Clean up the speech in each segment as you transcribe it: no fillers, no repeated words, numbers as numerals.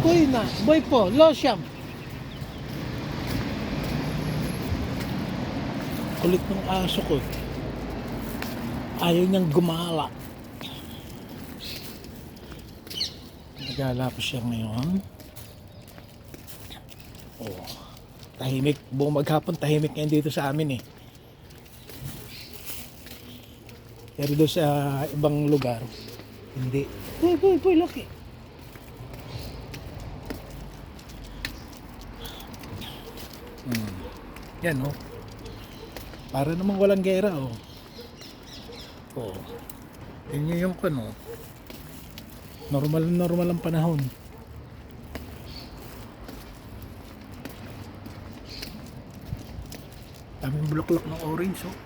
Kuy na, boy po, losyam. Kulit ng aso ko. Ayaw niyang gumala. Nagala ko siya ngayon. Oh, tahimik. Buong maghapon tahimik ngayon dito sa amin eh. Pero doon sa ibang lugar, hindi. Boy, laki. Yan oh. Para namang walang gera oh. Oh. Yun yung ano. Normal ang panahon. Daming bulaklak ng orange oh.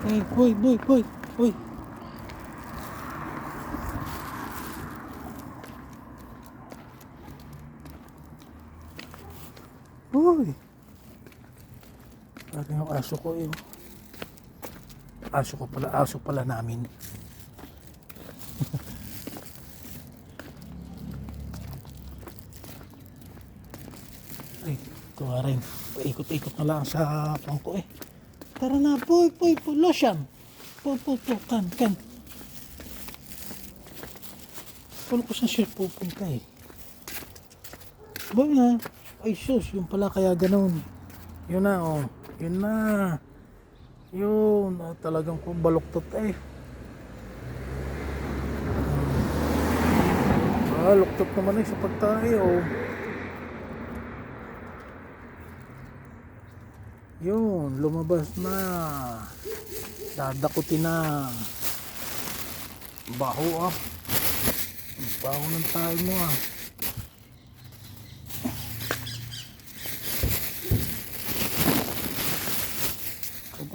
Ay, boy. Boy. Parang yung aso ko eh. Aso pala namin. Ay, tuwa rin. Paikot-ikot na lang sa pangko eh. Tara na, boy, losyam. Kan. Paano ko saan siya pupunta eh? Boy na. Ay sus, yun pala kaya ganun. Yun na, oh. Yun na. Yun, talagang baluktot eh. Luktot naman eh sa pagtae, oh. Yun, lumabas na. Dadakutin na. Baho ah. Baho ng tayo mo ah.